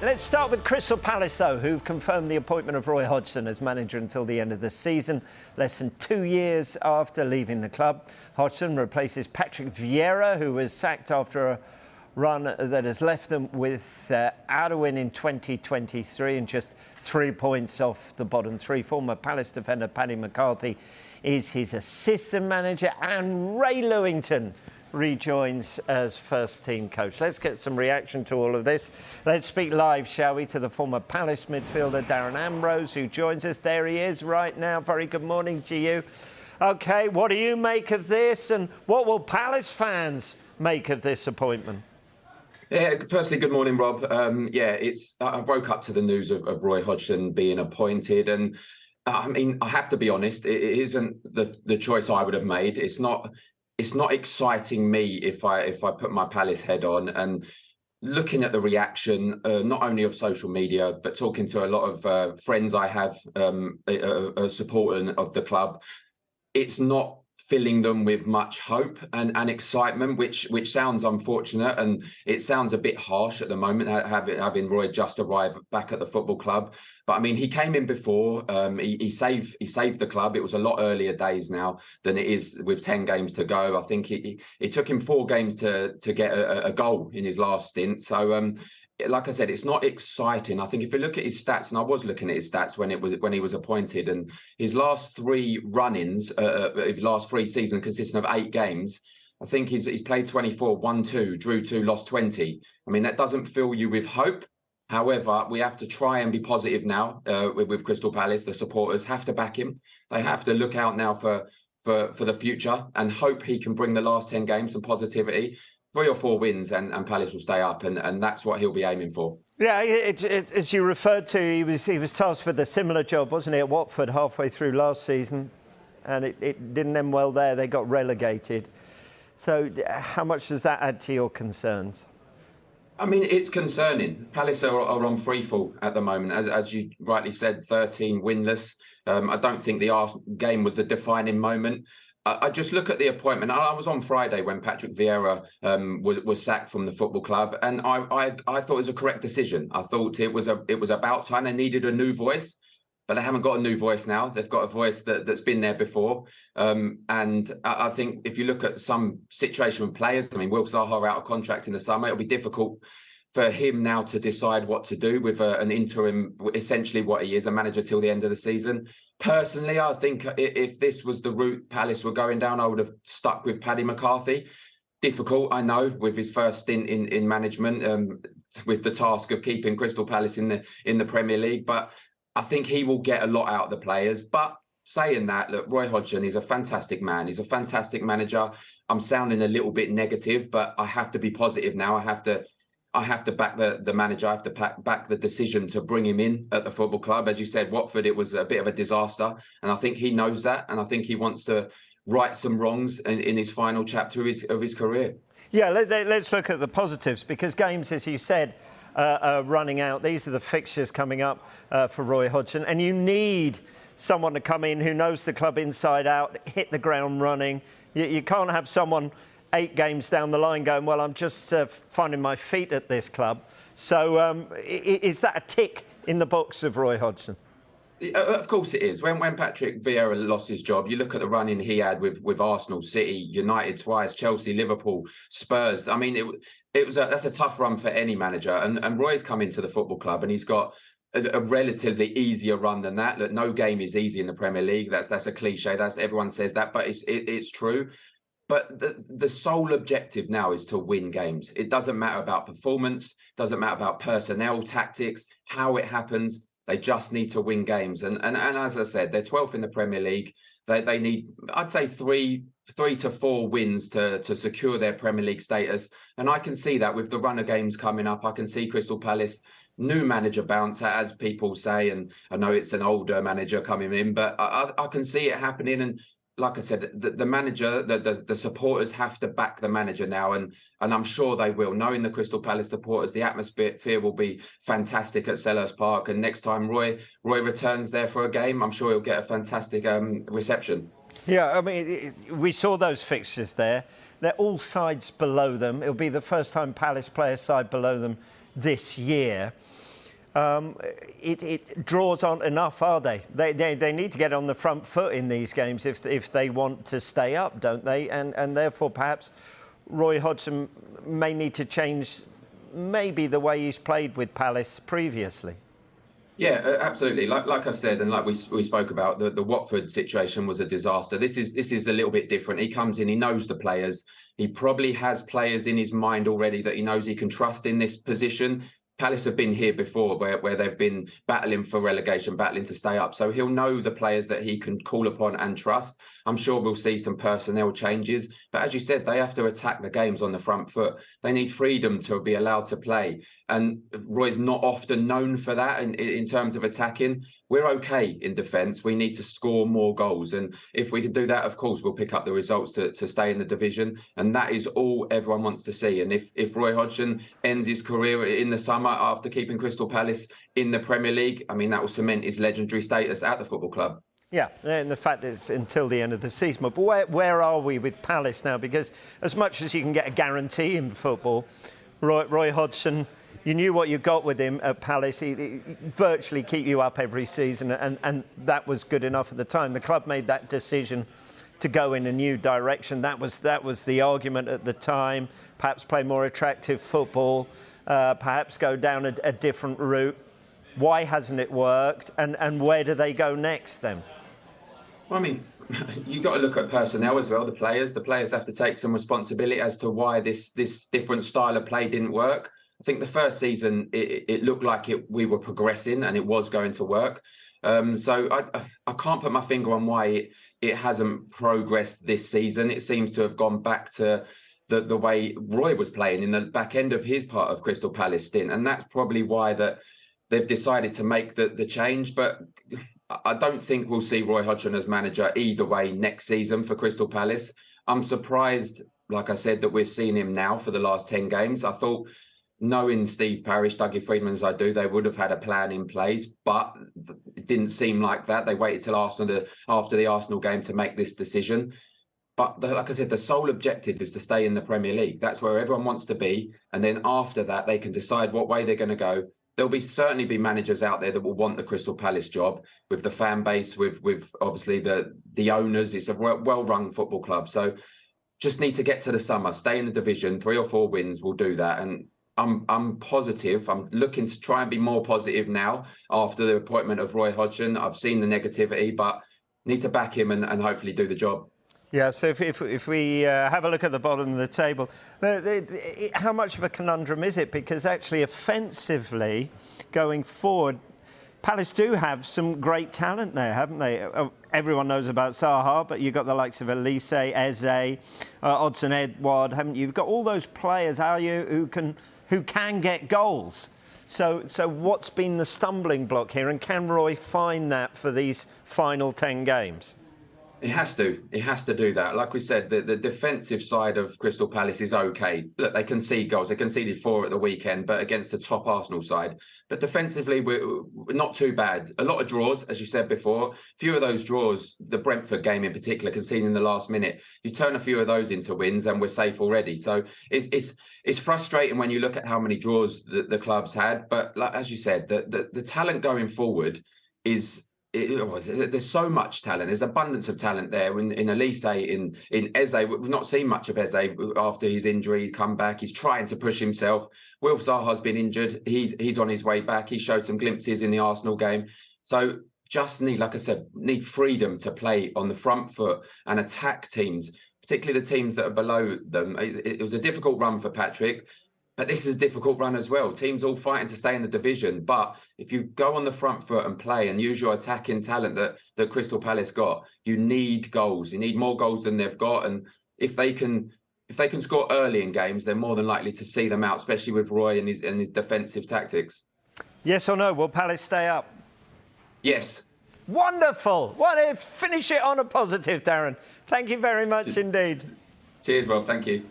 Let's start with Crystal Palace, though, who've confirmed the appointment of Roy Hodgson as manager until the end of the season, less than 2 years after leaving the club. Hodgson replaces Patrick Vieira, who was sacked after a run that has left them without a win in 2023 and just 3 points off the bottom three. Former Palace defender Paddy McCarthy is his assistant manager, and Ray Lewington rejoins as first-team coach. Let's get some reaction to all of this. Let's speak live, shall we, to the former Palace midfielder Darren Ambrose, who joins us. There he is right now. Very good morning to you. OK, what do you make of this, and what will Palace fans make of this appointment? Yeah, firstly, good morning, Rob. I woke up to the news of Roy Hodgson being appointed, and I mean, I have to be honest, it isn't the choice I would have made. It's not exciting me if I put my Palace head on. And looking at the reaction, not only of social media, but talking to a lot of friends I have supporting of the club, it's not filling them with much hope and excitement, which sounds unfortunate, and it sounds a bit harsh at the moment, having Roy just arrived back at the football club. But I mean, he came in before. He saved the club. It was a lot earlier days now than it is with 10 games to go. I think it took him 4 games to get a goal in his last stint. So like I said, it's not exciting. I think if you look at his stats, and I was looking at his stats when he was appointed, and his last 3 run-ins, his last 3 seasons consisting of 8 games, I think he's played 24, won 2, drew 2, lost 20. I mean, that doesn't fill you with hope. However, we have to try and be positive now with Crystal Palace. The supporters have to back him. They have to look out now for the future and hope he can bring the last 10 games some positivity. 3 or 4 wins and Palace will stay up, and that's what he'll be aiming for. Yeah, as you referred to, he was tasked with a similar job, wasn't he, at Watford halfway through last season, and it didn't end well there. They got relegated. So how much does that add to your concerns? I mean, it's concerning. Palace are on freefall at the moment. As you rightly said, 13 winless. I don't think the Arsenal game was the defining moment. I just look at the appointment. I was on Friday when Patrick Vieira was sacked from the football club, and I thought it was a correct decision. I thought it was about time. They needed a new voice, but they haven't got a new voice now. They've got a voice that's been there before. And I think if you look at some situation with players, I mean, Will Zaha out of contract in the summer, it'll be difficult for him now to decide what to do with an interim, essentially what he is, a manager till the end of the season. Personally, I think if this was the route Palace were going down, I would have stuck with Paddy McCarthy. Difficult, I know, with his first stint in management, with the task of keeping Crystal Palace in the Premier League. But I think he will get a lot out of the players. But saying that, look, Roy Hodgson is a fantastic man. He's a fantastic manager. I'm sounding a little bit negative, but I have to be positive now. I have to back the manager. I have to back the decision to bring him in at the football club. As you said, Watford, it was a bit of a disaster. And I think he knows that. And I think he wants to right some wrongs in his final chapter of his career. Yeah, let's look at the positives, because games, as you said, are running out. These are the fixtures coming up for Roy Hodgson. And you need someone to come in who knows the club inside out, hit the ground running. You can't have someone 8 games down the line going, well, I'm just finding my feet at this club. So is that a tick in the books of Roy Hodgson? Of course it is. When Patrick Vieira lost his job, you look at the run-in he had with Arsenal, City, United twice, Chelsea, Liverpool, Spurs. I mean, that's a tough run for any manager. And Roy's come into the football club and he's got a relatively easier run than that. Look, no game is easy in the Premier League. That's a cliche. Everyone says that, but it's true. But the sole objective now is to win games. It doesn't matter about performance, doesn't matter about personnel, tactics, how it happens. They just need to win games. And as I said, they're 12th in the Premier League. They need, I'd say, 3 to 4 wins to secure their Premier League status. And I can see that with the run of games coming up. I can see Crystal Palace, new manager bounce, as people say. And I know it's an older manager coming in, but I can see it happening. And like I said, the manager, the supporters have to back the manager now, and I'm sure they will. Knowing the Crystal Palace supporters, the atmosphere will be fantastic at Selhurst Park, and next time Roy returns there for a game, I'm sure he'll get a fantastic reception. Yeah, I mean, we saw those fixtures there. They're all sides below them. It'll be the first time Palace play a side below them this year. it draws aren't enough, are they? They need to get on the front foot in these games if they want to stay up, don't they? And therefore, perhaps Roy Hodgson may need to change maybe the way he's played with Palace previously. Yeah, absolutely. Like I said, and like we spoke about, the Watford situation was a disaster. This is a little bit different. He comes in, he knows the players. He probably has players in his mind already that he knows he can trust in this position. Palace have been here before where they've been battling for relegation, battling to stay up. So he'll know the players that he can call upon and trust. I'm sure we'll see some personnel changes. But as you said, they have to attack the games on the front foot. They need freedom to be allowed to play. And Roy's not often known for that in terms of attacking. We're okay in defence. We need to score more goals. And if we can do that, of course, we'll pick up the results to stay in the division. And that is all everyone wants to see. And if Roy Hodgson ends his career in the summer after keeping Crystal Palace in the Premier League, I mean, that will cement his legendary status at the football club. Yeah, and the fact is until the end of the season. But where are we with Palace now? Because as much as you can get a guarantee in football, Roy Hodgson, you knew what you got with him at Palace. He virtually keep you up every season, and that was good enough at the time. The club made that decision to go in a new direction. That was the argument at the time. Perhaps play more attractive football, perhaps go down a different route. Why hasn't it worked? And where do they go next then? Well, I mean, you've got to look at personnel as well, the players. The players have to take some responsibility as to why this different style of play didn't work. I think the first season, it looked like we were progressing and it was going to work. So I can't put my finger on why it hasn't progressed this season. It seems to have gone back to the way Roy was playing in the back end of his part of Crystal Palace stint. And that's probably why that they've decided to make the change. But I don't think we'll see Roy Hodgson as manager either way next season for Crystal Palace. I'm surprised, like I said, that we've seen him now for the last 10 games. I thought, knowing Steve Parish, Dougie Freedman as I do, they would have had a plan in place, but it didn't seem like that. They waited till after the Arsenal game to make this decision. But like I said, the sole objective is to stay in the Premier League. That's where everyone wants to be. And then after that, they can decide what way they're going to go. There'll certainly be managers out there that will want the Crystal Palace job with the fan base, with obviously the owners. It's a well-run football club. So just need to get to the summer, stay in the division. 3 or 4 wins will do that. And I'm positive. I'm looking to try and be more positive now after the appointment of Roy Hodgson. I've seen the negativity, but need to back him and hopefully do the job. Yeah, so if we have a look at the bottom of the table, how much of a conundrum is it? Because actually, offensively, going forward, Palace do have some great talent there, haven't they? Everyone knows about Zaha, but you've got the likes of Elise, Eze, Odsonne Edouard, haven't you? You've got all those players, who can get goals. So what's been the stumbling block here, and can Roy find that for these final 10 games? It has to do that. Like we said, the defensive side of Crystal Palace is okay. Look, they concede goals. They conceded 4 at the weekend, but against the top Arsenal side. But defensively, we're not too bad. A lot of draws, as you said before. Few of those draws, the Brentford game in particular, conceding in the last minute. You turn a few of those into wins, and we're safe already. So it's frustrating when you look at how many draws the club's had. But like, as you said, the talent going forward is. There's so much talent. There's abundance of talent there in Elise, in Eze. We've not seen much of Eze after his injury. He's come back. He's trying to push himself. Wilf Zaha's been injured. He's on his way back. He showed some glimpses in the Arsenal game. So just like I said, need freedom to play on the front foot and attack teams, particularly the teams that are below them. It was a difficult run for Patrick. But this is a difficult run as well. Teams all fighting to stay in the division. But if you go on the front foot and play and use your attacking talent that Crystal Palace got, you need goals. You need more goals than they've got. And if they can score early in games, they're more than likely to see them out, especially with Roy and his defensive tactics. Yes or no? Will Palace stay up? Yes. Wonderful. Finish it on a positive, Darren. Thank you very much indeed. Cheers, Rob. Thank you.